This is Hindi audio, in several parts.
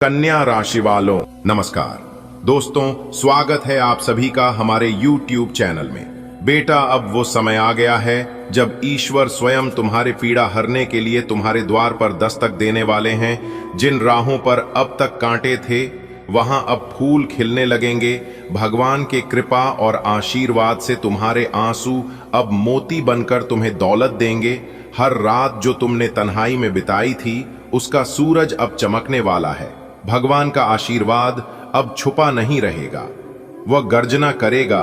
कन्या राशि वालों नमस्कार। दोस्तों, स्वागत है आप सभी का हमारे YouTube चैनल में। बेटा, अब वो समय आ गया है जब ईश्वर स्वयं तुम्हारे पीड़ा हरने के लिए तुम्हारे द्वार पर दस्तक देने वाले हैं। जिन राहों पर अब तक कांटे थे, वहां अब फूल खिलने लगेंगे। भगवान के कृपा और आशीर्वाद से तुम्हारे आंसू अब मोती बनकर तुम्हें दौलत देंगे। हर रात जो तुमने तन्हाई में बिताई थी, उसका सूरज अब चमकने वाला है। भगवान का आशीर्वाद अब छुपा नहीं रहेगा, वह गर्जना करेगा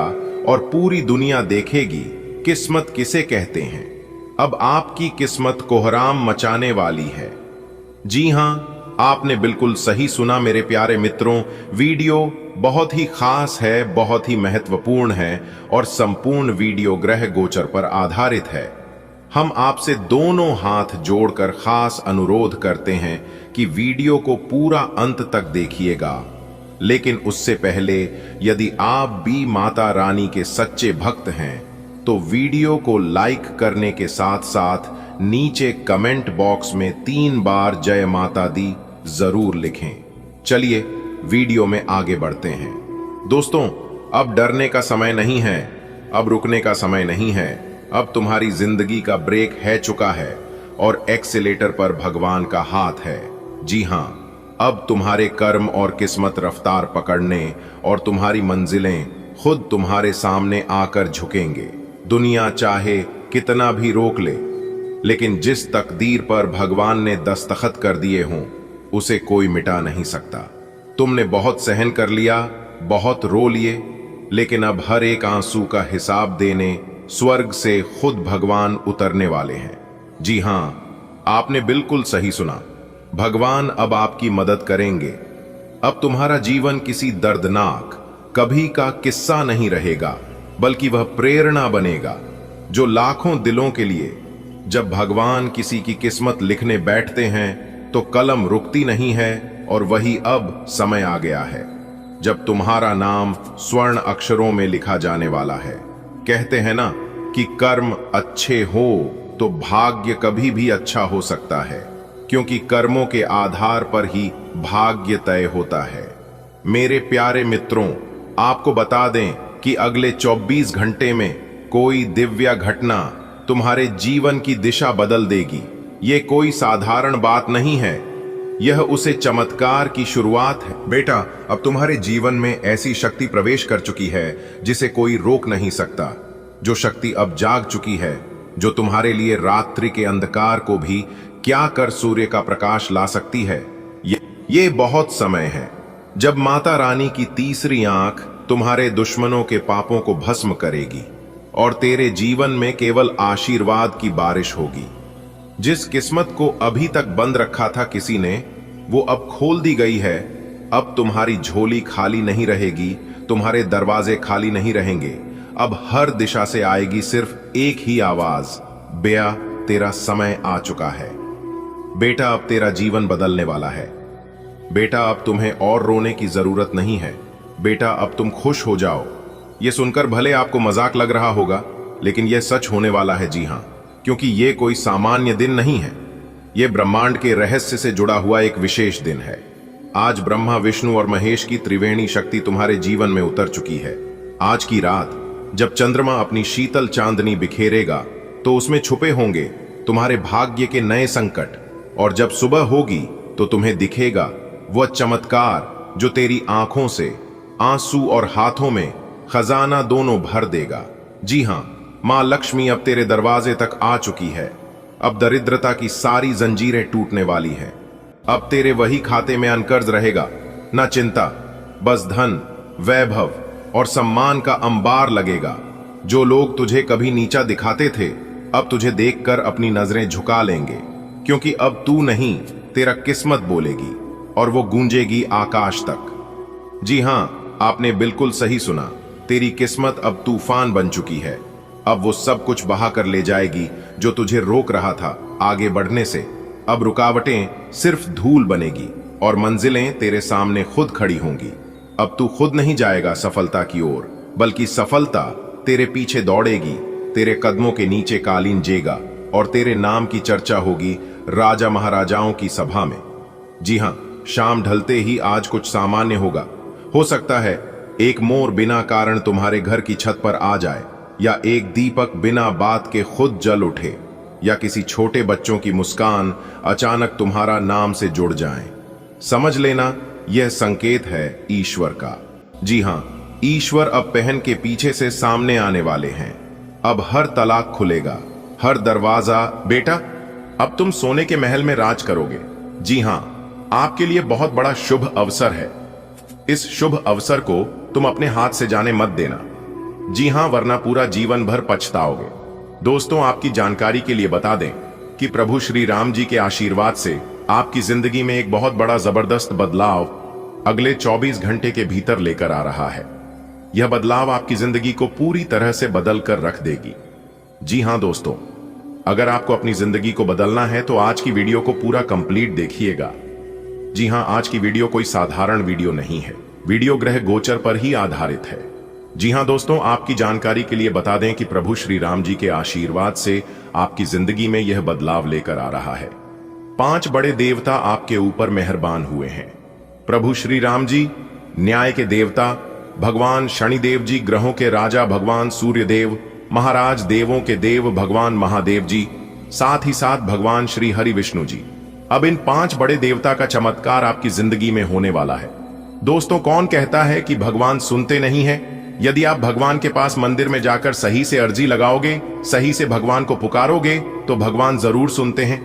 और पूरी दुनिया देखेगी किस्मत किसे कहते हैं। अब आपकी किस्मत कोहराम मचाने वाली है। जी हां, आपने बिल्कुल सही सुना मेरे प्यारे मित्रों। वीडियो बहुत ही खास है, बहुत ही महत्वपूर्ण है और संपूर्ण वीडियो ग्रह गोचर पर आधारित है। हम आपसे दोनों हाथ जोड़कर खास अनुरोध करते हैं कि वीडियो को पूरा अंत तक देखिएगा। लेकिन उससे पहले यदि आप भी माता रानी के सच्चे भक्त हैं, तो वीडियो को लाइक करने के साथ साथ नीचे कमेंट बॉक्स में 3 बार जय माता दी जरूर लिखें। चलिए वीडियो में आगे बढ़ते हैं। दोस्तों, अब डरने का समय नहीं है, अब रुकने का समय नहीं है। अब तुम्हारी जिंदगी का ब्रेक है चुका है और एक्सीलेटर पर भगवान का हाथ है। जी हां, अब तुम्हारे कर्म और किस्मत रफ्तार पकड़ने और तुम्हारी मंजिलें खुद तुम्हारे सामने आकर झुकेंगे। दुनिया चाहे कितना भी रोक ले, लेकिन जिस तकदीर पर भगवान ने दस्तखत कर दिए हों, उसे कोई मिटा नहीं सकता। तुमने बहुत सहन कर लिया, बहुत रो लिए, लेकिन अब हर एक आंसू का हिसाब देने स्वर्ग से खुद भगवान उतरने वाले हैं। जी हां, आपने बिल्कुल सही सुना। भगवान अब आपकी मदद करेंगे। अब तुम्हारा जीवन किसी दर्दनाक कभी का किस्सा नहीं रहेगा, बल्कि वह प्रेरणा बनेगा जो लाखों दिलों के लिए। जब भगवान किसी की किस्मत लिखने बैठते हैं तो कलम रुकती नहीं है, और वही अब समय आ गया है जब तुम्हारा नाम स्वर्ण अक्षरों में लिखा जाने वाला है। कहते हैं ना कि कर्म अच्छे हो तो भाग्य कभी भी अच्छा हो सकता है, क्योंकि कर्मों के आधार पर ही भाग्य तय होता है। मेरे प्यारे मित्रों, आपको बता दें कि अगले 24 घंटे में कोई दिव्य घटना तुम्हारे जीवन की दिशा बदल देगी। ये कोई साधारण बात नहीं है, यह उसे चमत्कार की शुरुआत है। बेटा, अब तुम्हारे जीवन में ऐसी शक्ति प्रवेश कर चुकी है जिसे कोई रोक नहीं सकता। जो शक्ति अब जाग चुकी है, जो तुम्हारे लिए रात्रि के अंधकार को भी क्या कर सूर्य का प्रकाश ला सकती है। ये बहुत समय है जब माता रानी की तीसरी आंख तुम्हारे दुश्मनों के पापों को भस्म करेगी और तेरे जीवन में केवल आशीर्वाद की बारिश होगी। जिस किस्मत को अभी तक बंद रखा था किसी ने, वो अब खोल दी गई है। अब तुम्हारी झोली खाली नहीं रहेगी, तुम्हारे दरवाजे खाली नहीं रहेंगे। अब हर दिशा से आएगी सिर्फ एक ही आवाज, बेया, तेरा समय आ चुका है। बेटा, अब तेरा जीवन बदलने वाला है। बेटा, अब तुम्हें और रोने की जरूरत नहीं है। बेटा, अब तुम खुश हो जाओ। ये सुनकर भले आपको मजाक लग रहा होगा, लेकिन यह सच होने वाला है। जी हां, क्योंकि ये कोई सामान्य दिन नहीं है, ये ब्रह्मांड के रहस्य से जुड़ा हुआ एक विशेष दिन है। आज ब्रह्मा, विष्णु और महेश की त्रिवेणी शक्ति तुम्हारे जीवन में उतर चुकी है। आज की रात जब चंद्रमा अपनी शीतल चांदनी बिखेरेगा, तो उसमें छुपे होंगे तुम्हारे भाग्य के नए संकट, और जब सुबह होगी तो तुम्हें दिखेगा वह चमत्कार जो तेरी आंखों से आंसू और हाथों में खजाना दोनों भर देगा। जी हां, मां लक्ष्मी अब तेरे दरवाजे तक आ चुकी है। अब दरिद्रता की सारी जंजीरें टूटने वाली हैं। अब तेरे वही खाते में अनकर्ज रहेगा, ना चिंता, बस धन, वैभव और सम्मान का अंबार लगेगा। जो लोग तुझे कभी नीचा दिखाते थे, अब तुझे देखकर अपनी नजरें झुका लेंगे, क्योंकि अब तू नहीं, तेरा किस्मत बोलेगी और वो गूंजेगी आकाश तक। जी हां, आपने बिल्कुल सही सुना। तेरी किस्मत अब तूफान बन चुकी है। अब वो सब कुछ बहा कर ले जाएगी जो तुझे रोक रहा था आगे बढ़ने से। अब रुकावटें सिर्फ धूल बनेगी और मंजिलें तेरे सामने खुद खड़ी होंगी। अब तू खुद नहीं जाएगा सफलता की ओर, बल्कि सफलता तेरे पीछे दौड़ेगी। तेरे कदमों के नीचे कालीन जेगा और तेरे नाम की चर्चा होगी राजा महाराजाओं की सभा में। जी हां, शाम ढलते ही आज कुछ सामान्य होगा। हो सकता है एक मोर बिना कारण तुम्हारे घर की छत पर आ जाए, या एक दीपक बिना बात के खुद जल उठे, या किसी छोटे बच्चों की मुस्कान अचानक तुम्हारा नाम से जुड़ जाए। समझ लेना, यह संकेत है ईश्वर का। जी हां, ईश्वर अब पहन के पीछे से सामने आने वाले हैं। अब हर तलाक खुलेगा, हर दरवाजा। बेटा, अब तुम सोने के महल में राज करोगे। जी हां, आपके लिए बहुत बड़ा शुभ अवसर है। इस शुभ अवसर को तुम अपने हाथ से जाने मत देना। जी हां, वरना पूरा जीवन भर पछताओगे। दोस्तों, आपकी जानकारी के लिए बता दें कि प्रभु श्री राम जी के आशीर्वाद से आपकी जिंदगी में एक बहुत बड़ा जबरदस्त बदलाव अगले 24 घंटे के भीतर लेकर आ रहा है। यह बदलाव आपकी जिंदगी को पूरी तरह से बदल कर रख देगी। जी हां दोस्तों, अगर आपको अपनी जिंदगी को बदलना है तो आज की वीडियो को पूरा कंप्लीट देखिएगा। जी हां, आज की वीडियो कोई साधारण वीडियो नहीं है। वीडियो ग्रह गोचर पर ही आधारित है। जी हां दोस्तों, आपकी जानकारी के लिए बता दें कि प्रभु श्री राम जी के आशीर्वाद से आपकी जिंदगी में यह बदलाव लेकर आ रहा है। 5 बड़े देवता आपके ऊपर मेहरबान हुए हैं। प्रभु श्री राम जी न्याय के देवता, भगवान शनिदेव जी ग्रहों के राजा, भगवान सूर्य देव महाराज देवों के देव भगवान महादेव जी, साथ ही साथ भगवान श्री हरि विष्णु जी। अब इन 5 बड़े देवता का चमत्कार आपकी जिंदगी में होने वाला है। दोस्तों, कौन कहता है कि भगवान सुनते नहीं हैं? यदि आप भगवान के पास मंदिर में जाकर सही से अर्जी लगाओगे, सही से भगवान को पुकारोगे, तो भगवान जरूर सुनते हैं।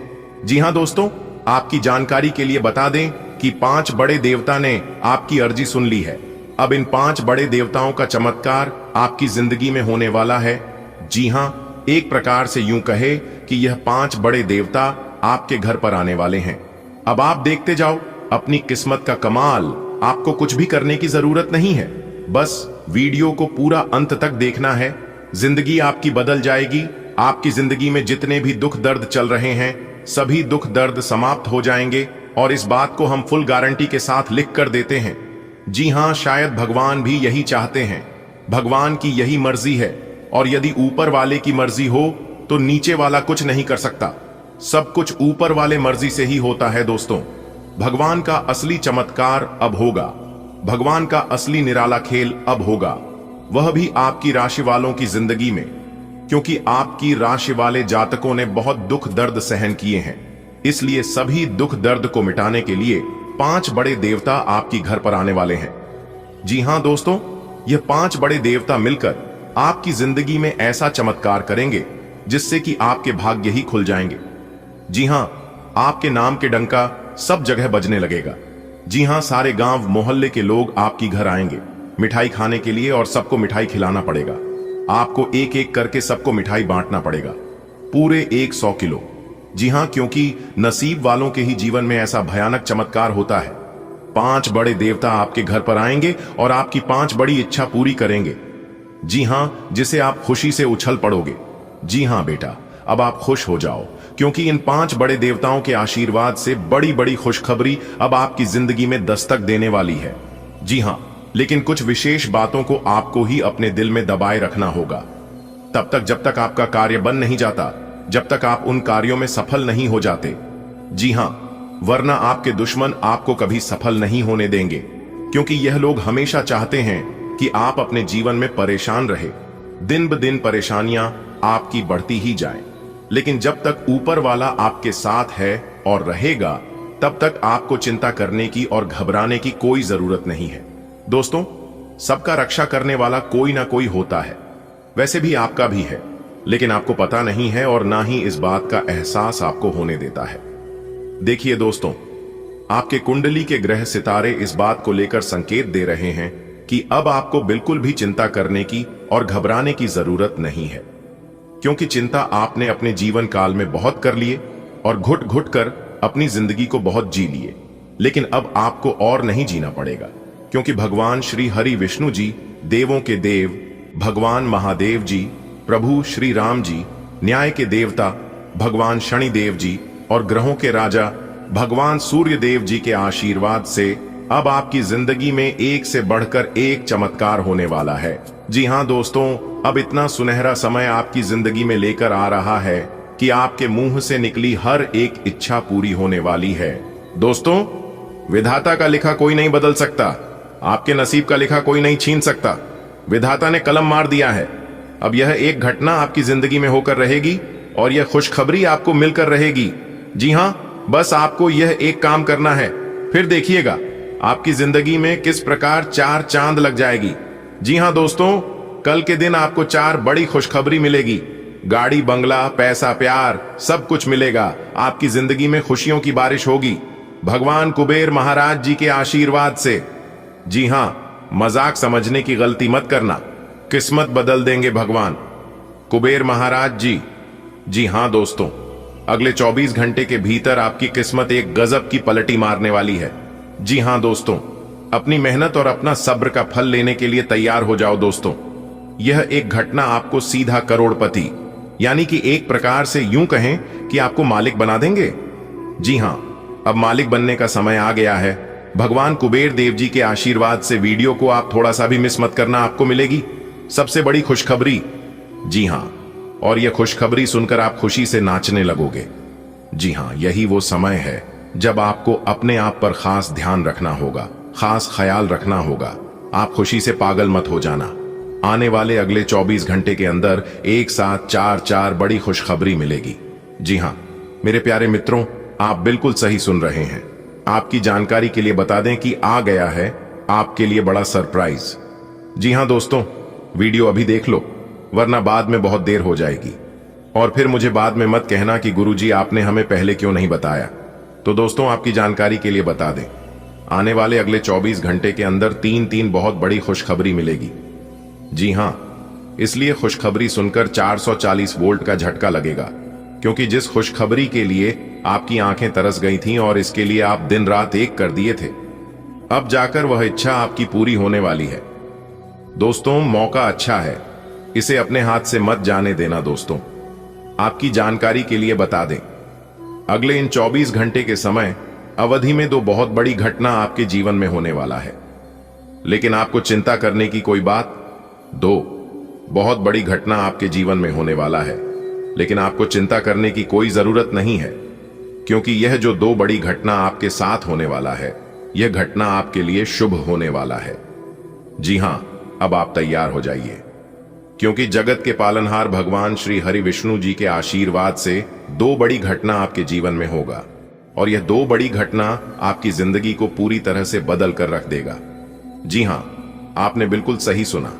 जी हां दोस्तों, आपकी जानकारी के लिए बता दें कि 5 बड़े देवता ने आपकी अर्जी सुन ली है। अब इन 5 बड़े देवताओं का चमत्कार आपकी जिंदगी में होने वाला है। जी हां, एक प्रकार से यूं कहे कि यह 5 बड़े देवता आपके घर पर आने वाले हैं। अब आप देखते जाओ अपनी किस्मत का कमाल। आपको कुछ भी करने की जरूरत नहीं है, बस वीडियो को पूरा अंत तक देखना है। जिंदगी आपकी बदल जाएगी। आपकी जिंदगी में जितने भी दुख दर्द चल रहे हैं, सभी दुख दर्द समाप्त हो जाएंगे, और इस बात को हम फुल गारंटी के साथ लिख कर देते हैं। जी हां, शायद भगवान भी यही चाहते हैं। भगवान की यही मर्जी है, और यदि ऊपर वाले की मर्जी हो तो नीचे वाला कुछ नहीं कर सकता। सब कुछ ऊपर वाले मर्जी से ही होता है। दोस्तों, भगवान का असली चमत्कार अब होगा। भगवान का असली निराला खेल अब होगा, वह भी आपकी राशि वालों की जिंदगी में, क्योंकि आपकी राशि वाले जातकों ने बहुत दुख दर्द सहन किए हैं। इसलिए सभी दुख दर्द को मिटाने के लिए 5 बड़े देवता आपकी घर पर आने वाले हैं। जी हां दोस्तों, यह 5 बड़े देवता मिलकर आपकी जिंदगी में ऐसा चमत्कार करेंगे जिससे कि आपके भाग्य ही खुल जाएंगे। जी हां, आपके नाम के डंका सब जगह बजने लगेगा। जी हां, सारे गांव मोहल्ले के लोग आपकी घर आएंगे मिठाई खाने के लिए, और सबको मिठाई खिलाना पड़ेगा। आपको एक एक करके सबको मिठाई बांटना पड़ेगा, पूरे 100 किलो। जी हां, क्योंकि नसीब वालों के ही जीवन में ऐसा भयानक चमत्कार होता है। 5 बड़े देवता आपके घर पर आएंगे और आपकी 5 बड़ी इच्छा पूरी करेंगे। जी हां, जिसे आप खुशी से उछल पड़ोगे। जी हां बेटा, अब आप खुश हो जाओ, क्योंकि इन 5 बड़े देवताओं के आशीर्वाद से बड़ी बड़ी खुशखबरी अब आपकी जिंदगी में दस्तक देने वाली है। जी हां, लेकिन कुछ विशेष बातों को आपको ही अपने दिल में दबाए रखना होगा, तब तक जब तक आपका कार्य बन नहीं जाता, जब तक आप उन कार्यों में सफल नहीं हो जाते। जी हां, वरना आपके दुश्मन आपको कभी सफल नहीं होने देंगे, क्योंकि यह लोग हमेशा चाहते हैं कि आप अपने जीवन में परेशान रहे। दिन ब दिन परेशानियां आपकी बढ़ती ही जाएं। लेकिन जब तक ऊपर वाला आपके साथ है और रहेगा, तब तक आपको चिंता करने की और घबराने की कोई जरूरत नहीं है। दोस्तों, सबका रक्षा करने वाला कोई ना कोई होता है, वैसे भी आपका भी है, लेकिन आपको पता नहीं है और ना ही इस बात का एहसास आपको होने देता है। देखिए दोस्तों, आपके कुंडली के ग्रह सितारे इस बात को लेकर संकेत दे रहे हैं कि अब आपको बिल्कुल भी चिंता करने की और घबराने की जरूरत नहीं है, क्योंकि चिंता आपने अपने जीवन काल में बहुत कर लिए और घुट घुट कर अपनी जिंदगी को बहुत जी लिए। लेकिन अब आपको और नहीं जीना पड़ेगा, क्योंकि भगवान श्री हरि विष्णु जी, देवों के देव भगवान महादेव जी, प्रभु श्री राम जी, न्याय के देवता भगवान शनिदेव जी और ग्रहों के राजा भगवान सूर्य देव जी के आशीर्वाद से अब आपकी जिंदगी में एक से बढ़कर एक चमत्कार होने वाला है। जी हां दोस्तों, अब इतना सुनहरा समय आपकी जिंदगी में लेकर आ रहा है कि आपके मुंह से निकली हर एक इच्छा पूरी होने वाली है। दोस्तों, विधाता का लिखा कोई नहीं बदल सकता, आपके नसीब का लिखा कोई नहीं छीन सकता। विधाता ने कलम मार दिया है। अब यह एक घटना आपकी जिंदगी में होकर रहेगी और यह खुशखबरी आपको मिलकर रहेगी। जी हां, बस आपको यह एक काम करना है, फिर देखिएगा आपकी जिंदगी में किस प्रकार 4 चांद लग जाएगी। जी हां दोस्तों, कल के दिन आपको 4 बड़ी खुशखबरी मिलेगी। गाड़ी, बंगला, पैसा, प्यार सब कुछ मिलेगा। आपकी जिंदगी में खुशियों की बारिश होगी भगवान कुबेर महाराज जी के आशीर्वाद से। जी हां, मजाक समझने की गलती मत करना, किस्मत बदल देंगे भगवान कुबेर महाराज जी। जी हां दोस्तों, अगले 24 घंटे के भीतर आपकी किस्मत एक गजब की पलटी मारने वाली है। जी हां दोस्तों, अपनी मेहनत और अपना सब्र का फल लेने के लिए तैयार हो जाओ दोस्तों। यह एक घटना आपको सीधा करोड़पति, यानी कि एक प्रकार से यूं कहें कि आपको मालिक बना देंगे। जी हां, अब मालिक बनने का समय आ गया है। भगवान कुबेर देव जी के आशीर्वाद से वीडियो को आप थोड़ा सा भी मिस मत करना, आपको मिलेगी सबसे बड़ी खुशखबरी। जी हां, और यह खुशखबरी सुनकर आप खुशी से नाचने लगोगे। जी हां, यही वो समय है जब आपको अपने आप पर खास ध्यान रखना होगा, खास ख्याल रखना होगा। आप खुशी से पागल मत हो जाना। आने वाले अगले 24 घंटे के अंदर एक साथ 4 बड़ी खुशखबरी मिलेगी। जी हां मेरे प्यारे मित्रों, आप बिल्कुल सही सुन रहे हैं। आपकी जानकारी के लिए बता दें कि आ गया है आपके लिए बड़ा सरप्राइज। जी हां दोस्तों, वीडियो अभी देख लो, वरना बाद में बहुत देर हो जाएगी और फिर मुझे बाद में मत कहना कि गुरुजी आपने हमें पहले क्यों नहीं बताया। तो दोस्तों, आपकी जानकारी के लिए बता दें, आने वाले अगले 24 घंटे के अंदर 3 बहुत बड़ी खुशखबरी मिलेगी। जी हां, इसलिए खुशखबरी सुनकर 440 वोल्ट का झटका लगेगा, क्योंकि जिस खुशखबरी के लिए आपकी आंखें तरस गई थीं और इसके लिए आप दिन रात एक कर दिए थे, अब जाकर वह इच्छा आपकी पूरी होने वाली है। दोस्तों, मौका अच्छा है, इसे अपने हाथ से मत जाने देना। दोस्तों, आपकी जानकारी के लिए बता दें, अगले इन 24 घंटे के समय अवधि में 2 बहुत बड़ी घटना आपके जीवन में होने वाला है। लेकिन आपको चिंता करने की कोई बात, 2 बहुत बड़ी घटना आपके जीवन में होने वाला है, लेकिन आपको चिंता करने की कोई जरूरत नहीं है, क्योंकि यह जो 2 बड़ी घटना आपके साथ होने वाला है, यह घटना आपके लिए शुभ होने वाला है। जी हां, अब आप तैयार हो जाइए, क्योंकि जगत के पालनहार भगवान श्री हरि विष्णु जी के आशीर्वाद से 2 बड़ी घटना आपके जीवन में होगा और यह 2 बड़ी घटना आपकी जिंदगी को पूरी तरह से बदल कर रख देगा। जी हां, आपने बिल्कुल सही सुना।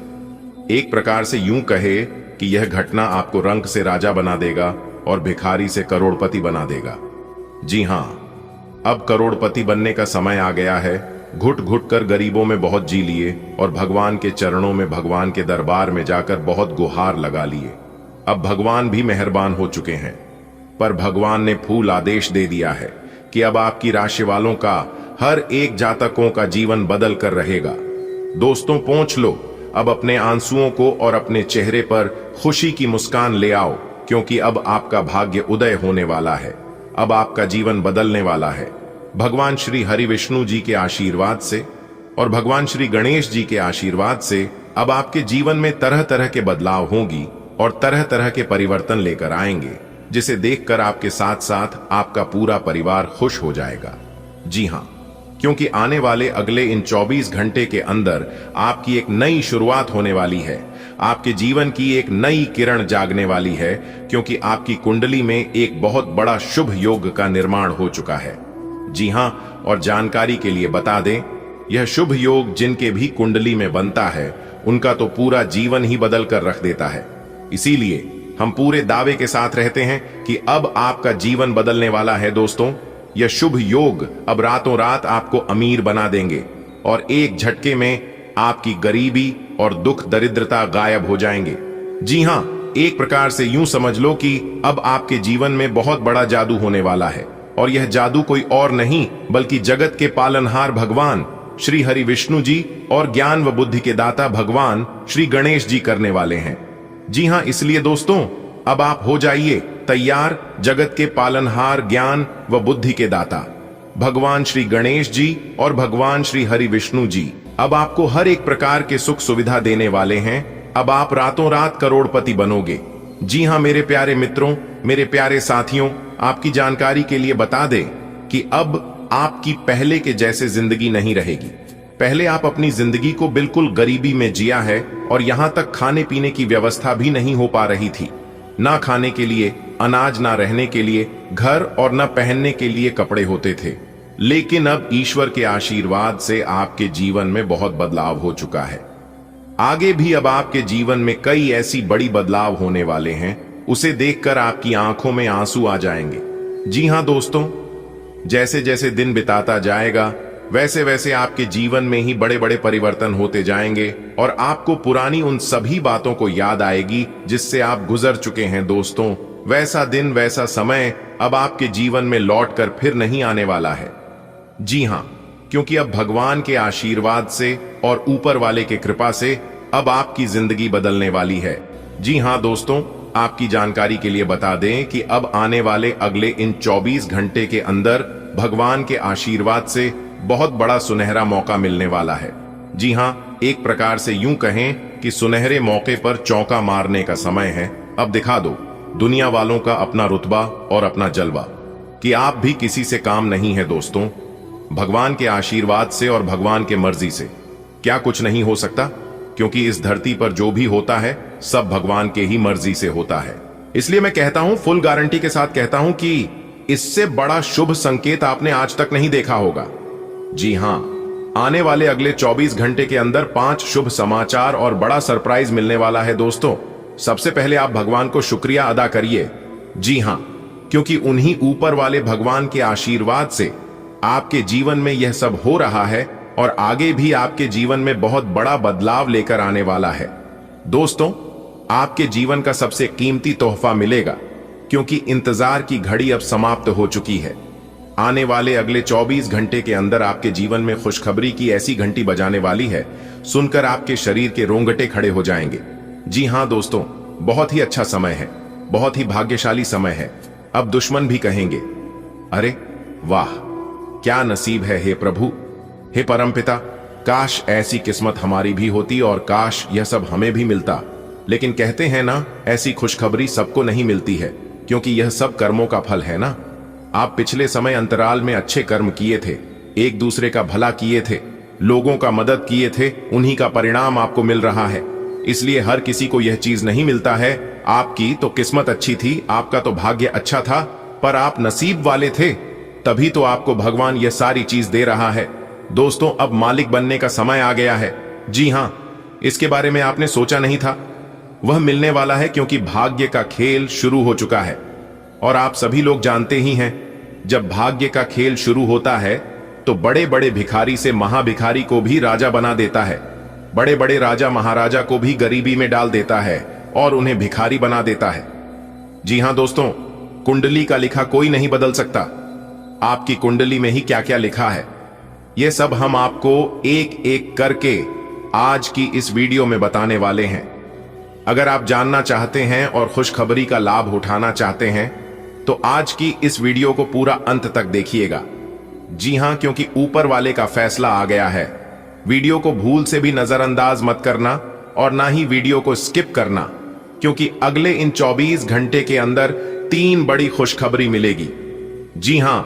एक प्रकार से यूं कहे कि यह घटना आपको रंक से राजा बना देगा और भिखारी से करोड़पति बना देगा। जी हां, अब करोड़पति बनने का समय आ गया है। घुट घुट कर गरीबों में बहुत जी लिए और भगवान के चरणों में, भगवान के दरबार में जाकर बहुत गुहार लगा लिए। अब भगवान भी मेहरबान हो चुके हैं, पर भगवान ने फूल आदेश दे दिया है कि अब आपकी राशि वालों का, हर एक जातकों का जीवन बदल कर रहेगा। दोस्तों, पहुंच लो, अब अपने आंसुओं को और अपने चेहरे पर खुशी की मुस्कान ले आओ, क्योंकि अब आपका भाग्य उदय होने वाला है। अब आपका जीवन बदलने वाला है। भगवान श्री हरि विष्णु जी के आशीर्वाद से और भगवान श्री गणेश जी के आशीर्वाद से अब आपके जीवन में तरह तरह के बदलाव होंगी और तरह तरह के परिवर्तन लेकर आएंगे, जिसे देखकर आपके साथ साथ आपका पूरा परिवार खुश हो जाएगा। जी हां, क्योंकि आने वाले अगले इन 24 घंटे के अंदर आपकी एक नई शुरुआत होने वाली है। आपके जीवन की एक नई किरण जागने वाली है, क्योंकि आपकी कुंडली में एक बहुत बड़ा शुभ योग का निर्माण हो चुका है। जी हां, और जानकारी के लिए बता दें, यह शुभ योग जिनके भी कुंडली में बनता है, उनका तो पूरा जीवन ही बदल कर रख देता है। इसीलिए हम पूरे दावे के साथ रहते हैं कि अब आपका जीवन बदलने वाला है। दोस्तों, यह शुभ योग अब रातों रात आपको अमीर बना देंगे और एक झटके में आपकी गरीबी और दुख दरिद्रता गायब हो जाएंगे। जी हां, एक प्रकार से यूं समझ लो कि अब आपके जीवन में बहुत बड़ा जादू होने वाला है, और यह जादू कोई और नहीं बल्कि जगत के पालनहार भगवान श्री हरि विष्णु जी और ज्ञान व बुद्धि के दाता भगवान श्री गणेश जी करने वाले हैं। जी हां, इसलिए दोस्तों, अब आप हो जाइए तैयार। जगत के पालनहार, ज्ञान व बुद्धि के दाता भगवान श्री गणेश जी और भगवान श्री हरि विष्णु जी अब आपको हर एक प्रकार के सुख सुविधा देने वाले हैं। अब आप रातों रात करोड़पति बनोगे। जी हां मेरे प्यारे मित्रों, मेरे प्यारे साथियों, आपकी जानकारी के लिए बता दें कि अब आपकी पहले के जैसे जिंदगी नहीं रहेगी। पहले आप अपनी जिंदगी को बिल्कुल गरीबी में जिया है और यहां तक खाने पीने की व्यवस्था भी नहीं हो पा रही थी। ना खाने के लिए अनाज, ना रहने के लिए घर और ना पहनने के लिए कपड़े होते थे। लेकिन अब ईश्वर के आशीर्वाद से आपके जीवन में बहुत बदलाव हो चुका है। आगे भी अब आपके जीवन में कई ऐसी बड़ी बदलाव होने वाले हैं, उसे देखकर आपकी आंखों में आंसू आ जाएंगे। जी हां दोस्तों, जैसे जैसे दिन बिताता जाएगा वैसे वैसे आपके जीवन में ही बड़े बड़े परिवर्तन होते जाएंगे और आपको पुरानी उन सभी बातों को याद आएगी जिससे आप गुजर चुके हैं। दोस्तों, वैसा दिन, वैसा समय अब आपके जीवन में लौट कर फिर नहीं आने वाला है। जी हां, क्योंकि अब भगवान के आशीर्वाद से और ऊपर वाले के कृपा से अब आपकी जिंदगी बदलने वाली है। जी हां दोस्तों, आपकी जानकारी के लिए बता दें कि अब आने वाले अगले इन 24 घंटे के अंदर भगवान के आशीर्वाद से बहुत बड़ा सुनहरा मौका मिलने वाला है। जी हां, एक प्रकार से यूं कहें कि सुनहरे मौके पर चौका मारने का समय है। अब दिखा दो दुनिया वालों का अपना रुतबा और अपना जलवा कि आप भी किसी से काम नहीं है। दोस्तों, भगवान के आशीर्वाद से और भगवान के मर्जी से क्या कुछ नहीं हो सकता, क्योंकि इस धरती पर जो भी होता है सब भगवान के ही मर्जी से होता है। इसलिए मैं कहता हूं, फुल गारंटी के साथ कहता हूं कि इससे बड़ा शुभ संकेत आपने आज तक नहीं देखा होगा। जी हां, आने वाले अगले 24 घंटे के अंदर 5 शुभ समाचार और बड़ा सरप्राइज मिलने वाला है। दोस्तों, सबसे पहले आप भगवान को शुक्रिया अदा करिए। जी हां, क्योंकि उन्हीं ऊपर वाले भगवान के आशीर्वाद से आपके जीवन में यह सब हो रहा है और आगे भी आपके जीवन में बहुत बड़ा बदलाव लेकर आने वाला है। दोस्तों, आपके जीवन का सबसे कीमती तोहफा मिलेगा, क्योंकि इंतजार की घड़ी अब समाप्त हो चुकी है। आने वाले अगले 24 घंटे के अंदर आपके जीवन में खुशखबरी की ऐसी घंटी बजाने वाली है, सुनकर आपके शरीर के रोंगटे खड़े हो जाएंगे। जी हां दोस्तों, बहुत ही अच्छा समय है, बहुत ही भाग्यशाली समय है। अब दुश्मन भी कहेंगे, अरे वाह, क्या नसीब है हे प्रभु, हे परमपिता, काश ऐसी किस्मत हमारी भी होती और काश यह सब हमें भी मिलता। लेकिन कहते हैं ना, ऐसी खुशखबरी सबको नहीं मिलती है, क्योंकि यह सब कर्मों का फल है ना। आप पिछले समय अंतराल में अच्छे कर्म किए थे, एक दूसरे का भला किए थे, लोगों का मदद किए थे, उन्हीं का परिणाम आपको मिल रहा है। इसलिए हर किसी को यह चीज नहीं मिलता है। आपकी तो किस्मत अच्छी थी, आपका तो भाग्य अच्छा था, पर आप नसीब वाले थे, तभी तो आपको भगवान यह सारी चीज दे रहा है। दोस्तों, अब मालिक बनने का समय आ गया है। जी हां, इसके बारे में आपने सोचा नहीं था, वह मिलने वाला है, क्योंकि भाग्य का खेल शुरू हो चुका है। और आप सभी लोग जानते ही हैं, जब भाग्य का खेल शुरू होता है तो बड़े बड़े भिखारी से महाभिखारी को भी राजा बना देता है, बड़े बड़े राजा महाराजा को भी गरीबी में डाल देता है और उन्हें भिखारी बना देता है। जी हां दोस्तों, कुंडली का लिखा कोई नहीं बदल सकता। आपकी कुंडली में ही क्या क्या लिखा है, यह सब हम आपको एक एक करके आज की इस वीडियो में बताने वाले हैं। अगर आप जानना चाहते हैं और खुशखबरी का लाभ उठाना चाहते हैं तो आज की इस वीडियो को पूरा अंत तक देखिएगा। जी हां, क्योंकि ऊपर वाले का फैसला आ गया है। वीडियो को भूल से भी नजरअंदाज मत करना और ना ही वीडियो को स्किप करना, क्योंकि अगले इन 24 घंटे के अंदर 3 बड़ी खुशखबरी मिलेगी। जी हां,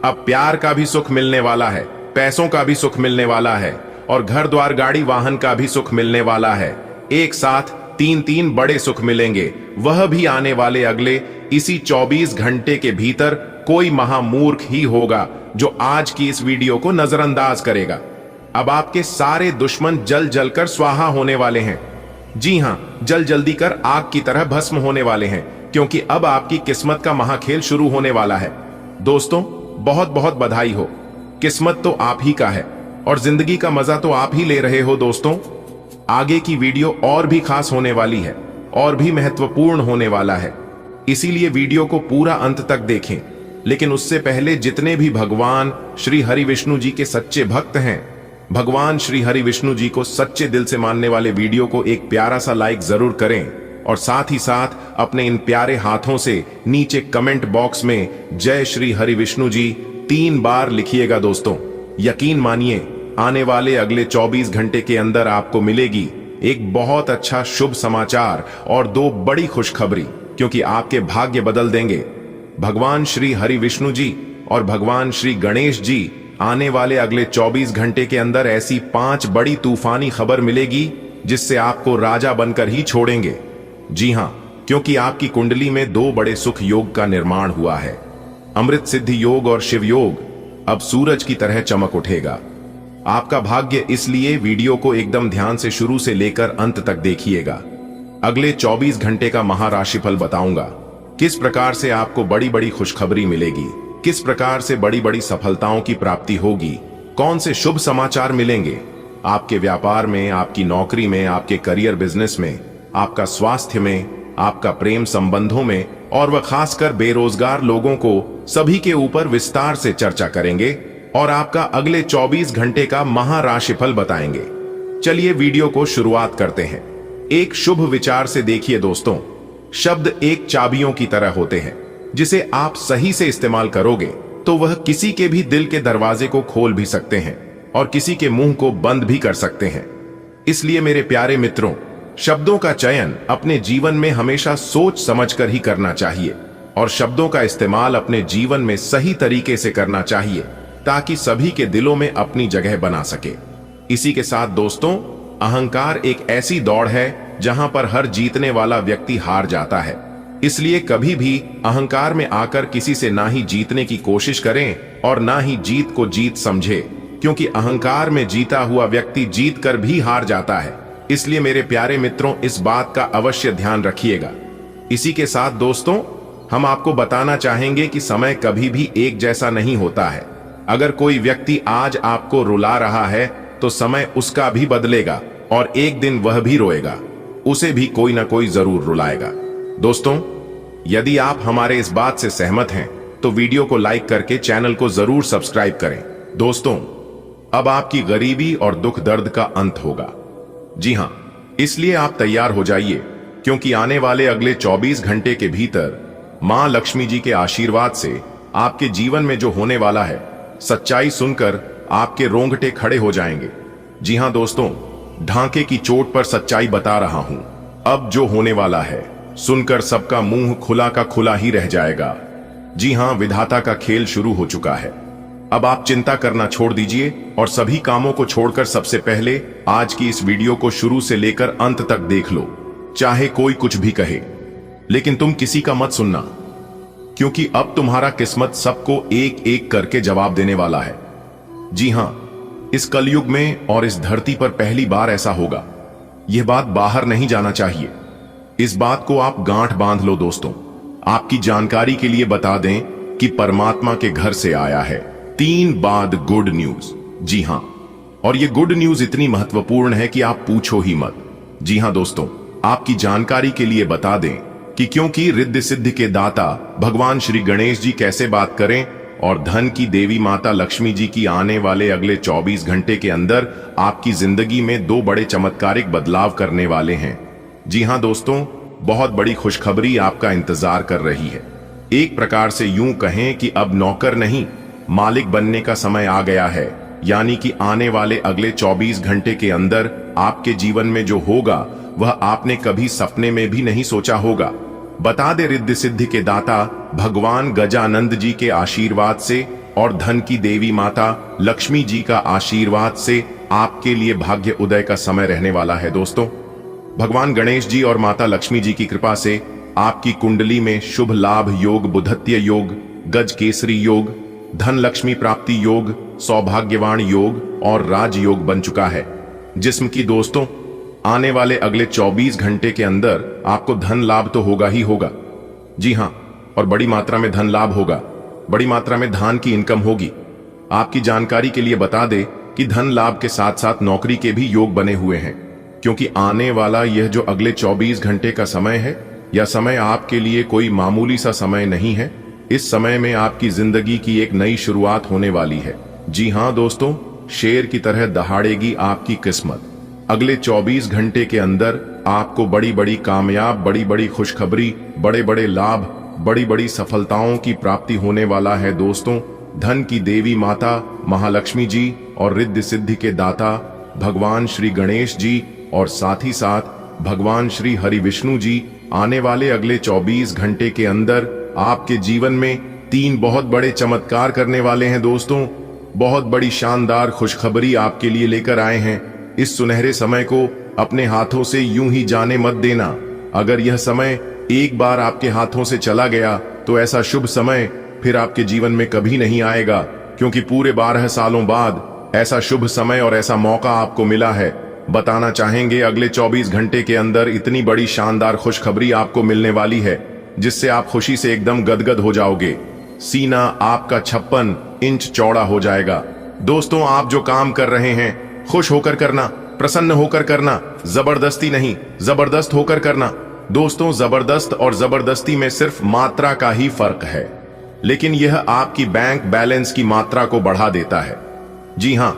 अब प्यार का भी सुख मिलने वाला है, पैसों का भी सुख मिलने वाला है और घर द्वार गाड़ी वाहन का भी सुख मिलने वाला है। एक साथ 3 बड़े सुख मिलेंगे, वह भी आने वाले अगले इसी 24 घंटे के भीतर। कोई महामूर्ख ही होगा जो आज की इस वीडियो को नजरअंदाज करेगा। अब आपके सारे दुश्मन जल जलकर स्वाहा होने वाले हैं। जी हां, जल जल्दी कर आग की तरह भस्म होने वाले हैं, क्योंकि अब आपकी किस्मत का महाखेल शुरू होने वाला है। दोस्तों, बहुत बहुत बधाई हो, किस्मत तो आप ही का है और जिंदगी का मजा तो आप ही ले रहे हो। दोस्तों, आगे की वीडियो और भी खास होने वाली है और भी महत्वपूर्ण होने वाला है, इसीलिए वीडियो को पूरा अंत तक देखें। लेकिन उससे पहले जितने भी भगवान श्री हरि विष्णु जी के सच्चे भक्त हैं, भगवान श्री हरि विष्णु जी को सच्चे दिल से मानने वाले वीडियो को एक प्यारा सा लाइक जरूर करें और साथ ही साथ अपने इन प्यारे हाथों से नीचे कमेंट बॉक्स में जय श्री हरि विष्णु जी 3 बार लिखिएगा। दोस्तों, यकीन मानिए, आने वाले अगले 24 घंटे के अंदर आपको मिलेगी एक बहुत अच्छा शुभ समाचार और 2 बड़ी खुशखबरी, क्योंकि आपके भाग्य बदल देंगे। भगवान श्री हरि विष्णु जी और भगवान श्री गणेश जी आने वाले अगले 24 घंटे के अंदर ऐसी 5 बड़ी तूफानी खबर मिलेगी जिससे आपको राजा बनकर ही छोड़ेंगे। जी हां, क्योंकि आपकी कुंडली में 2 बड़े सुख योग का निर्माण हुआ है, अमृत सिद्धि योग और शिव योग अब सूरज की तरह चमक उठेगा। आपका भाग्य, इसलिए वीडियो को एकदम ध्यान से शुरू से लेकर अंत तक देखिएगा। अगले 24 घंटे का महाराशिफल बताऊंगा, किस प्रकार से आपको बड़ी बड़ी खुशखबरी मिलेगी, किस प्रकार से बड़ी बड़ी सफलताओं की प्राप्ति होगी, कौन से शुभ समाचार मिलेंगे आपके व्यापार में, आपकी नौकरी में, आपके करियर बिजनेस में, आपका स्वास्थ्य में, आपका प्रेम संबंधों में, और वह खासकर बेरोजगार लोगों को सभी के ऊपर विस्तार से चर्चा करेंगे और आपका अगले 24 घंटे का महाराशिफल बताएंगे। चलिए वीडियो को शुरुआत करते हैं। एक शुभ विचार से देखिए दोस्तों, शब्द एक चाबियों की तरह होते हैं, जिसे आप सही से इस्तेमाल करोगे तो वह किसी के भी दिल के दरवाजे को खोल भी सकते हैं और किसी के मुंह को बंद भी कर सकते हैं। इसलिए मेरे प्यारे मित्रों, शब्दों का चयन अपने जीवन में हमेशा सोच समझकर ही करना चाहिए और शब्दों का इस्तेमाल अपने जीवन में सही तरीके से करना चाहिए ताकि सभी के दिलों में अपनी जगह बना सके। इसी के साथ दोस्तों, अहंकार एक ऐसी दौड़ है जहां पर हर जीतने वाला व्यक्ति हार जाता है। इसलिए कभी भी अहंकार में आकर किसी से ना ही जीतने की कोशिश करें और ना ही जीत को जीत समझे, क्योंकि अहंकार में जीता हुआ व्यक्ति जीत कर भी हार जाता है। इसलिए मेरे प्यारे मित्रों, इस बात का अवश्य ध्यान रखिएगा। इसी के साथ दोस्तों, हम आपको बताना चाहेंगे कि समय कभी भी एक जैसा नहीं होता है। अगर कोई व्यक्ति आज आपको रुला रहा है तो समय उसका भी बदलेगा और एक दिन वह भी रोएगा, उसे भी कोई ना कोई जरूर रुलाएगा। दोस्तों, यदि आप हमारे इस बात से सहमत हैं तो वीडियो को लाइक करके चैनल को जरूर सब्सक्राइब करें। दोस्तों, अब आपकी गरीबी और दुख दर्द का अंत होगा। जी हां, इसलिए आप तैयार हो जाइए, क्योंकि आने वाले अगले 24 घंटे के भीतर मां लक्ष्मी जी के आशीर्वाद से आपके जीवन में जो होने वाला है, सच्चाई सुनकर आपके रोंगटे खड़े हो जाएंगे। जी हां दोस्तों, ढांके की चोट पर सच्चाई बता रहा हूं। अब जो होने वाला है सुनकर सबका मुंह खुला का खुला ही रह जाएगा। जी हां, विधाता का खेल शुरू हो चुका है। अब आप चिंता करना छोड़ दीजिए और सभी कामों को छोड़कर सबसे पहले आज की इस वीडियो को शुरू से लेकर अंत तक देख लो। चाहे कोई कुछ भी कहे, लेकिन तुम किसी का मत सुनना, क्योंकि अब तुम्हारा किस्मत सबको एक एक करके जवाब देने वाला है। जी हां, इस कलयुग में और इस धरती पर पहली बार ऐसा होगा। यह बात बाहर नहीं जाना चाहिए। इस बात को आप गांठ बांध लो दोस्तों। आपकी जानकारी के लिए बता दें कि परमात्मा के घर से आया है 3 बाद गुड न्यूज। जी हां, और यह गुड न्यूज इतनी महत्वपूर्ण है कि आप पूछो ही मत। जी हां दोस्तों, आपकी जानकारी के लिए बता दें कि क्योंकि रिद्धि सिद्धि के दाता भगवान श्री गणेश जी कैसे बात करें और धन की देवी माता लक्ष्मी जी की आने वाले अगले 24 घंटे के अंदर आपकी जिंदगी में 2 बड़े चमत्कारिक बदलाव करने वाले हैं। जी हां दोस्तों, बहुत बड़ी खुशखबरी आपका इंतजार कर रही है। एक प्रकार से यूं कहें कि अब नौकर नहीं, मालिक बनने का समय आ गया है। यानी कि आने वाले अगले 24 घंटे के अंदर आपके जीवन में जो होगा वह आपने कभी सपने में भी नहीं सोचा होगा। बता दे, रिद्धि सिद्धि के दाता भगवान गजानंद जी के आशीर्वाद से और धन की देवी माता लक्ष्मी जी का आशीर्वाद से आपके लिए भाग्य उदय का समय रहने वाला है। दोस्तों, भगवान गणेश जी और माता लक्ष्मी जी की कृपा से आपकी कुंडली में शुभ लाभ योग, बुधत्य योग, गज केसरी योग, धन लक्ष्मी प्राप्ति योग, सौभाग्यवान योग और राज योग बन चुका है। जिस्म की दोस्तों, आने वाले अगले 24 घंटे के अंदर आपको धन लाभ तो होगा ही होगा। जी हां, और बड़ी मात्रा में धन लाभ होगा, बड़ी मात्रा में धान की इनकम होगी। आपकी जानकारी के लिए बता दे कि धन लाभ के साथ साथ नौकरी के भी योग बने हुए हैं, क्योंकि आने वाला यह जो अगले 24 घंटे का समय है, यह समय आपके लिए कोई मामूली सा समय नहीं है। इस समय में आपकी जिंदगी की एक नई शुरुआत होने वाली है। जी हां दोस्तों, शेर की तरह दहाड़ेगी आपकी किस्मत। अगले 24 घंटे के अंदर आपको बड़ी बड़ी कामयाब, बड़ी बड़ी खुशखबरी, बड़े बड़े लाभ, बड़ी बड़ी सफलताओं की प्राप्ति होने वाला है। दोस्तों, धन की देवी माता महालक्ष्मी जी और रिद्धि सिद्धि के दाता भगवान श्री गणेश जी और साथ ही साथ भगवान श्री हरि विष्णु जी आने वाले अगले 24 घंटे के अंदर आपके जीवन में 3 बहुत बड़े चमत्कार करने वाले हैं दोस्तों। बहुत बड़ी शानदार खुशखबरी आपके लिए लेकर आए हैं। इस सुनहरे समय को अपने हाथों से यूं ही जाने मत देना। अगर यह समय एक बार आपके हाथों से चला गया तो ऐसा शुभ समय फिर आपके जीवन में कभी नहीं आएगा, क्योंकि पूरे 12 सालों बाद ऐसा शुभ समय और ऐसा मौका आपको मिला है। बताना चाहेंगे अगले 24 घंटे के अंदर इतनी बड़ी शानदार खुशखबरी आपको मिलने वाली है जिससे आप खुशी से एकदम गदगद हो जाओगे। सीना आपका 56 इंच चौड़ा हो जाएगा। दोस्तों, आप जो काम कर रहे हैं खुश होकर करना, प्रसन्न होकर करना, जबरदस्ती नहीं, जबरदस्त होकर करना। दोस्तों, जबरदस्त और जबरदस्ती में सिर्फ मात्रा का ही फर्क है, लेकिन यह आपकी बैंक बैलेंस की मात्रा को बढ़ा देता है। जी हां,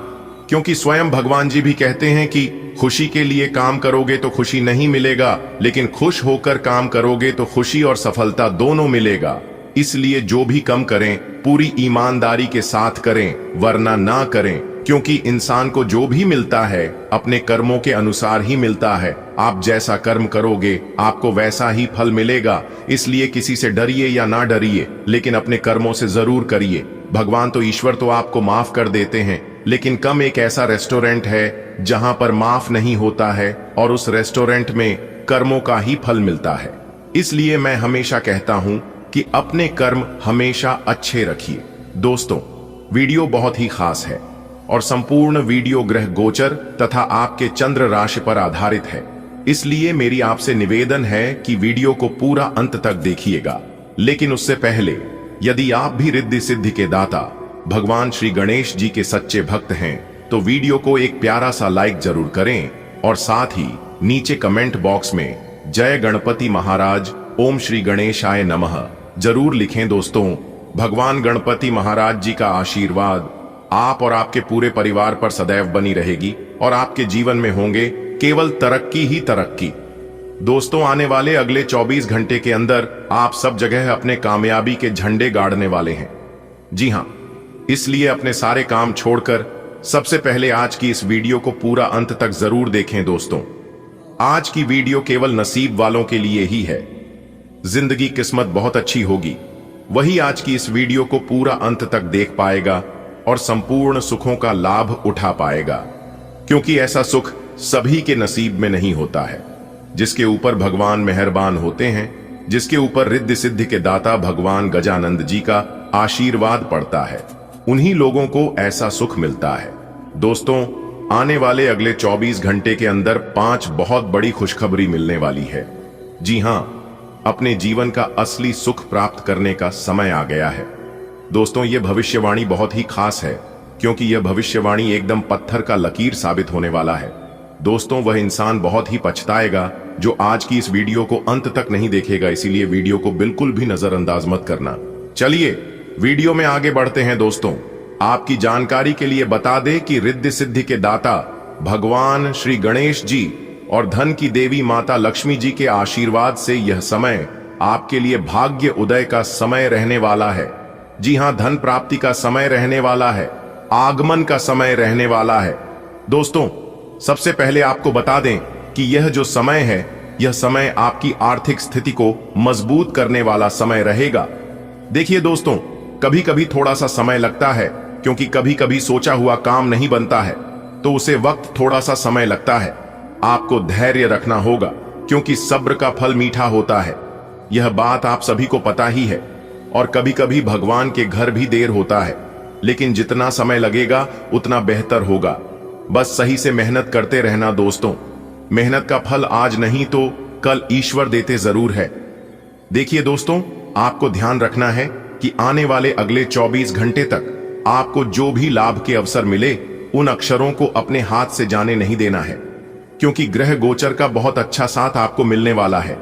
क्योंकि स्वयं भगवान जी भी कहते हैं कि खुशी के लिए काम करोगे तो खुशी नहीं मिलेगा, लेकिन खुश होकर काम करोगे तो खुशी और सफलता दोनों मिलेगा। इसलिए जो भी कम करें पूरी ईमानदारी के साथ करें, वरना ना करें, क्योंकि इंसान को जो भी मिलता है अपने कर्मों के अनुसार ही मिलता है। आप जैसा कर्म करोगे आपको वैसा ही फल मिलेगा। इसलिए किसी से डरिए या ना डरिए, लेकिन अपने कर्मों से जरूर करिए। भगवान तो ईश्वर तो आपको माफ कर देते हैं, लेकिन कम एक ऐसा रेस्टोरेंट है जहां पर माफ नहीं होता है और उस रेस्टोरेंट में कर्मों का ही फल मिलता है। इसलिए मैं हमेशा कहता हूं कि अपने कर्म हमेशा अच्छे रखिए। दोस्तों, वीडियो बहुत ही खास है और संपूर्ण वीडियो ग्रह गोचर तथा आपके चंद्र राशि पर आधारित है। इसलिए मेरी आपसे निवेदन है कि वीडियो को पूरा अंत तक देखिएगा। लेकिन उससे पहले यदि आप भी रिद्धि सिद्धि के दाता भगवान श्री गणेश जी के सच्चे भक्त हैं तो वीडियो को एक प्यारा सा लाइक जरूर करें और साथ ही नीचे कमेंट बॉक्स में जय गणपति महाराज, ओम श्री गणेशाय नमः जरूर लिखें। दोस्तों, भगवान गणपति महाराज जी का आशीर्वाद आप और आपके पूरे परिवार पर सदैव बनी रहेगी और आपके जीवन में होंगे केवल तरक्की ही तरक्की। दोस्तों, आने वाले अगले 24 घंटे के अंदर आप सब जगह अपने कामयाबी के झंडे गाड़ने वाले हैं। जी हां, इसलिए अपने सारे काम छोड़कर सबसे पहले आज की इस वीडियो को पूरा अंत तक जरूर देखें। दोस्तों, आज की वीडियो केवल नसीब वालों के लिए ही है। जिंदगी किस्मत बहुत अच्छी होगी, वही आज की इस वीडियो को पूरा अंत तक देख पाएगा और संपूर्ण सुखों का लाभ उठा पाएगा, क्योंकि ऐसा सुख सभी के नसीब में नहीं होता है। जिसके ऊपर भगवान मेहरबान होते हैं, जिसके ऊपर रिद्धि सिद्धि के दाता भगवान गजानंद जी का आशीर्वाद पड़ता है, उन्हीं लोगों को ऐसा सुख मिलता है। दोस्तों, आने वाले अगले 24 घंटे के अंदर 5 बहुत बड़ी खुशखबरी मिलने वाली है। जी हां, अपने जीवन का असली सुख प्राप्त करने का समय आ गया है। दोस्तों, यह भविष्यवाणी बहुत ही खास है, क्योंकि यह भविष्यवाणी एकदम पत्थर का लकीर साबित होने वाला है। दोस्तों, वह इंसान बहुत ही पछताएगा जो आज की इस वीडियो को अंत तक नहीं देखेगा। इसीलिए वीडियो को बिल्कुल भी नजरअंदाज मत करना। चलिए वीडियो में आगे बढ़ते हैं। दोस्तों, आपकी जानकारी के लिए बता दें कि रिद्धि सिद्धि के दाता भगवान श्री गणेश जी और धन की देवी माता लक्ष्मी जी के आशीर्वाद से यह समय आपके लिए भाग्य उदय का समय रहने वाला है। जी हां, धन प्राप्ति का समय रहने वाला है, आगमन का समय रहने वाला है। दोस्तों, सबसे पहले आपको बता दें कि यह जो समय है, यह समय आपकी आर्थिक स्थिति को मजबूत करने वाला समय रहेगा। देखिए दोस्तों, कभी कभी थोड़ा सा समय लगता है, क्योंकि कभी कभी सोचा हुआ काम नहीं बनता है, तो उसे वक्त थोड़ा सा समय लगता है। आपको धैर्य रखना होगा, क्योंकि सब्र का फल मीठा होता है। यह बात आप सभी को पता ही है। और कभी कभी भगवान के घर भी देर होता है, लेकिन जितना समय लगेगा उतना बेहतर होगा। बस सही से मेहनत करते रहना। दोस्तों, मेहनत का फल आज नहीं तो कल ईश्वर देते जरूर है। देखिए दोस्तों, आपको ध्यान रखना है कि आने वाले अगले 24 घंटे तक आपको जो भी लाभ के अवसर मिले, उन अक्षरों को अपने हाथ से जाने नहीं देना है, क्योंकि ग्रह गोचर का बहुत अच्छा साथ आपको मिलने वाला है।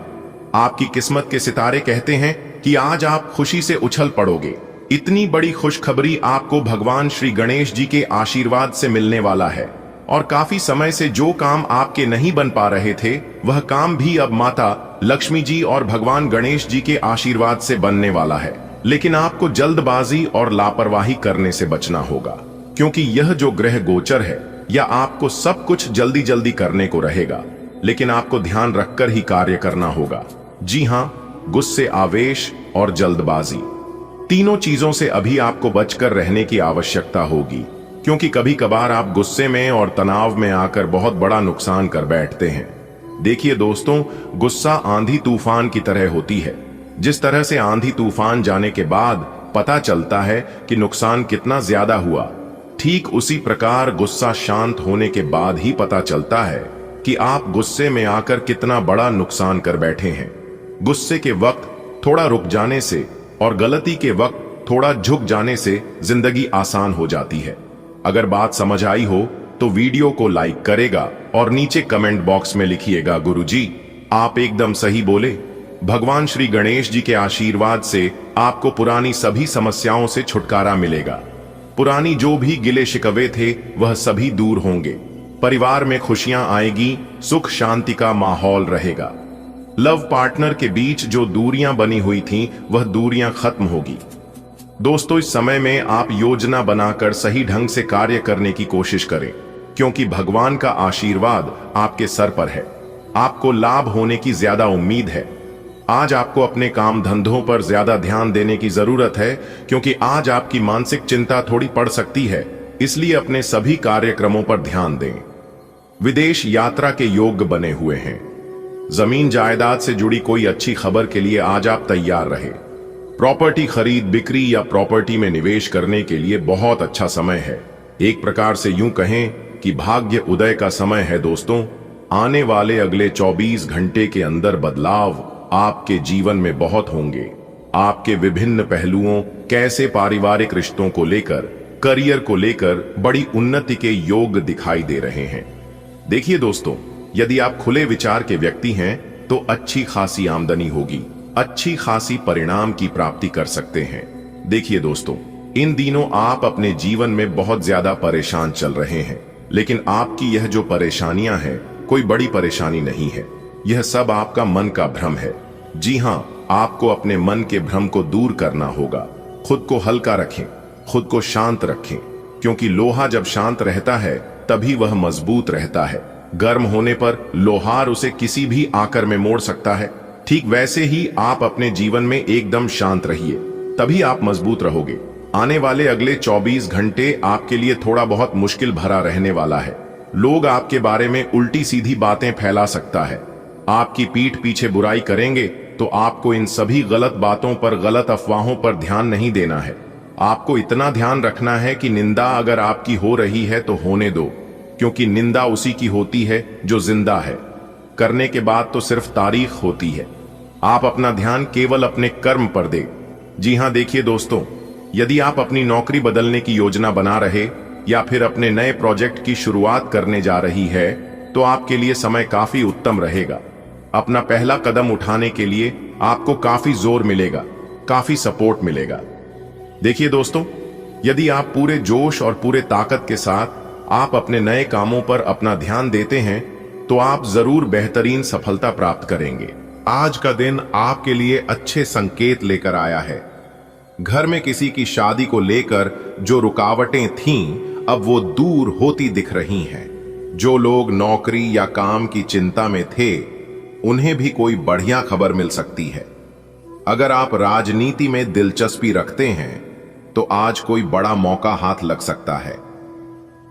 आपकी किस्मत के सितारे कहते हैं कि आज आप खुशी से उछल पड़ोगे। इतनी बड़ी खुशखबरी आपको भगवान श्री गणेश जी के आशीर्वाद से मिलने वाला है और काफी समय से जो काम आपके नहीं बन पा रहे थे, वह काम भी अब माता लक्ष्मी जी और भगवान गणेश जी के आशीर्वाद से बनने वाला है। लेकिन आपको जल्दबाजी और लापरवाही करने से बचना होगा, क्योंकि यह जो ग्रह गोचर है, यह आपको सब कुछ जल्दी जल्दी करने को रहेगा, लेकिन आपको ध्यान रखकर ही कार्य करना होगा। जी हां, गुस्से, आवेश और जल्दबाजी तीनों चीजों से अभी आपको बचकर रहने की आवश्यकता होगी, क्योंकि कभी कभार आप गुस्से में और तनाव में आकर बहुत बड़ा नुकसान कर बैठते हैं। देखिए दोस्तों, गुस्सा आंधी तूफान की तरह होती है। जिस तरह से आंधी तूफान जाने के बाद पता चलता है कि नुकसान कितना ज्यादा हुआ, ठीक उसी प्रकार गुस्सा शांत होने के बाद ही पता चलता है कि आप गुस्से में आकर कितना बड़ा नुकसान कर बैठे हैं। गुस्से के वक्त थोड़ा रुक जाने से और गलती के वक्त थोड़ा झुक जाने से जिंदगी आसान हो जाती है। अगर बात समझ आई हो तो वीडियो को लाइक करेगा और नीचे कमेंट बॉक्स में लिखिएगा, गुरुजी आप एकदम सही बोले। भगवान श्री गणेश जी के आशीर्वाद से आपको पुरानी सभी समस्याओं से छुटकारा मिलेगा। पुरानी जो भी गिले शिकवे थे वह सभी दूर होंगे। परिवार में खुशियां आएगी, सुख शांति का माहौल रहेगा। लव पार्टनर के बीच जो दूरियां बनी हुई थीं वह दूरियां खत्म होगी। दोस्तों, इस समय में आप योजना बनाकर सही ढंग से कार्य करने की कोशिश करें, क्योंकि भगवान का आशीर्वाद आपके सर पर है। आपको लाभ होने की ज्यादा उम्मीद है। आज आपको अपने काम धंधों पर ज्यादा ध्यान देने की जरूरत है, क्योंकि आज आपकी मानसिक चिंता थोड़ी पड़ सकती है। इसलिए अपने सभी कार्यक्रमों पर ध्यान दें। विदेश यात्रा के योग बने हुए हैं। जमीन जायदाद से जुड़ी कोई अच्छी खबर के लिए आज आप तैयार रहे। प्रॉपर्टी खरीद बिक्री या प्रॉपर्टी में निवेश करने के लिए बहुत अच्छा समय है। एक प्रकार से यूं कहें कि भाग्य उदय का समय है। दोस्तों, आने वाले अगले 24 घंटे के अंदर बदलाव आपके जीवन में बहुत होंगे। आपके विभिन्न पहलुओं, कैसे पारिवारिक रिश्तों को लेकर, करियर को लेकर बड़ी उन्नति के योग दिखाई दे रहे हैं। देखिए दोस्तों, यदि आप खुले विचार के व्यक्ति हैं तो अच्छी खासी आमदनी होगी, अच्छी खासी परिणाम की प्राप्ति कर सकते हैं। देखिए दोस्तों, इन दिनों आप अपने जीवन में बहुत ज्यादा परेशान चल रहे हैं, लेकिन आपकी यह जो परेशानियां हैं कोई बड़ी परेशानी नहीं है। यह सब आपका मन का भ्रम है। जी हाँ, आपको अपने मन के भ्रम को दूर करना होगा। खुद को हल्का रखें, खुद को शांत रखें, क्योंकि लोहा जब शांत रहता है तभी वह मजबूत रहता है। गर्म होने पर लोहार उसे किसी भी आकर में मोड़ सकता है। ठीक वैसे ही आप अपने जीवन में एकदम शांत रहिए, तभी आप मजबूत रहोगे। आने वाले अगले 24 घंटे आपके लिए थोड़ा बहुत मुश्किल भरा रहने वाला है। लोग आपके बारे में उल्टी सीधी बातें फैला सकता है। आपकी पीठ पीछे बुराई करेंगे तो आपको इन सभी गलत बातों पर, गलत अफवाहों पर ध्यान नहीं देना है। आपको इतना ध्यान रखना है कि निंदा अगर आपकी हो रही है तो होने दो, क्योंकि निंदा उसी की होती है जो जिंदा है। करने के बाद तो सिर्फ तारीख होती है। आप अपना ध्यान केवल अपने कर्म पर दें। जी हां, देखिए दोस्तों, यदि आप अपनी नौकरी बदलने की योजना बना रहे या फिर अपने नए प्रोजेक्ट की शुरुआत करने जा रही है तो आपके लिए समय काफी उत्तम रहेगा। अपना पहला कदम उठाने के लिए आपको काफी जोर मिलेगा, काफी सपोर्ट मिलेगा। देखिए दोस्तों, यदि आप पूरे जोश और पूरे ताकत के साथ आप अपने नए कामों पर अपना ध्यान देते हैं तो आप जरूर बेहतरीन सफलता प्राप्त करेंगे। आज का दिन आपके लिए अच्छे संकेत लेकर आया है। घर में किसी की शादी को लेकर जो रुकावटें थीं, अब वो दूर होती दिख रही हैं। जो लोग नौकरी या काम की चिंता में थे, उन्हें भी कोई बढ़िया खबर मिल सकती है। अगर आप राजनीति में दिलचस्पी रखते हैं तो आज कोई बड़ा मौका हाथ लग सकता है।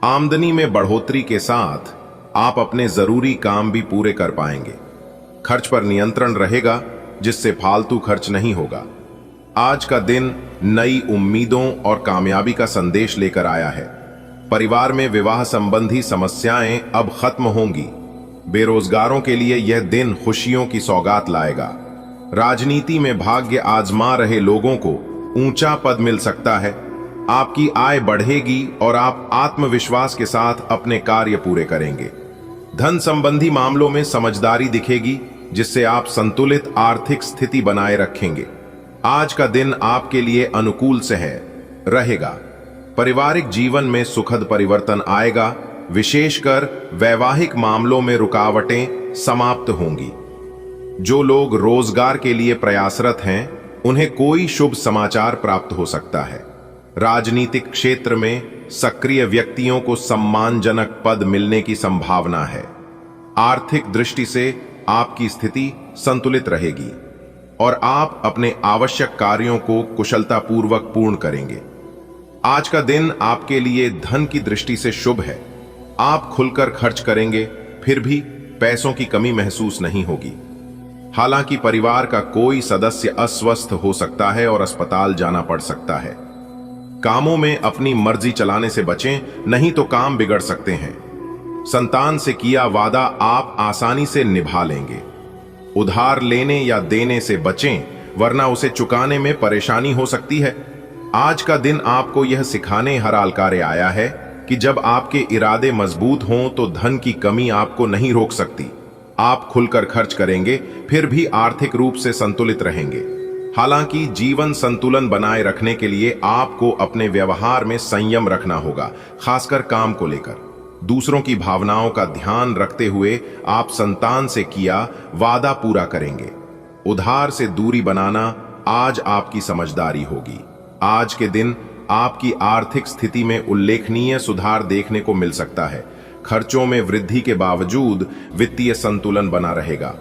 आमदनी में बढ़ोतरी के साथ आप अपने जरूरी काम भी पूरे कर पाएंगे। खर्च पर नियंत्रण रहेगा, जिससे फालतू खर्च नहीं होगा। आज का दिन नई उम्मीदों और कामयाबी का संदेश लेकर आया है। परिवार में विवाह संबंधी समस्याएं अब खत्म होंगी। बेरोजगारों के लिए यह दिन खुशियों की सौगात लाएगा। राजनीति में भाग्य आजमा रहे लोगों को ऊंचा पद मिल सकता है। आपकी आय बढ़ेगी और आप आत्मविश्वास के साथ अपने कार्य पूरे करेंगे। धन संबंधी मामलों में समझदारी दिखेगी, जिससे आप संतुलित आर्थिक स्थिति बनाए रखेंगे। आज का दिन आपके लिए अनुकूल से रहेगा। पारिवारिक जीवन में सुखद परिवर्तन आएगा। विशेषकर वैवाहिक मामलों में रुकावटें समाप्त होंगी। जो लोग रोजगार के लिए प्रयासरत हैं, उन्हें कोई शुभ समाचार प्राप्त हो सकता है। राजनीतिक क्षेत्र में सक्रिय व्यक्तियों को सम्मानजनक पद मिलने की संभावना है। आर्थिक दृष्टि से आपकी स्थिति संतुलित रहेगी और आप अपने आवश्यक कार्यों को कुशलतापूर्वक पूर्ण करेंगे। आज का दिन आपके लिए धन की दृष्टि से शुभ है। आप खुलकर खर्च करेंगे, फिर भी पैसों की कमी महसूस नहीं होगी। हालांकि परिवार का कोई सदस्य अस्वस्थ हो सकता है और अस्पताल जाना पड़ सकता है। कामों में अपनी मर्जी चलाने से बचें, नहीं तो काम बिगड़ सकते हैं। संतान से किया वादा आप आसानी से निभा लेंगे। उधार लेने या देने से बचें, वरना उसे चुकाने में परेशानी हो सकती है। आज का दिन आपको यह सिखाने हराल कार्य आया है कि जब आपके इरादे मजबूत हों तो धन की कमी आपको नहीं रोक सकती। आप खुलकर खर्च करेंगे, फिर भी आर्थिक रूप से संतुलित रहेंगे। हालांकि जीवन संतुलन बनाए रखने के लिए आपको अपने व्यवहार में संयम रखना होगा, खासकर काम को लेकर। दूसरों की भावनाओं का ध्यान रखते हुए आप संतान से किया वादा पूरा करेंगे। उधार से दूरी बनाना आज आपकी समझदारी होगी। आज के दिन आपकी आर्थिक स्थिति में उल्लेखनीय सुधार देखने को मिल सकता है। खर्चों में वृद्धि के बावजूद वित्तीय संतुलन बना रहेगा।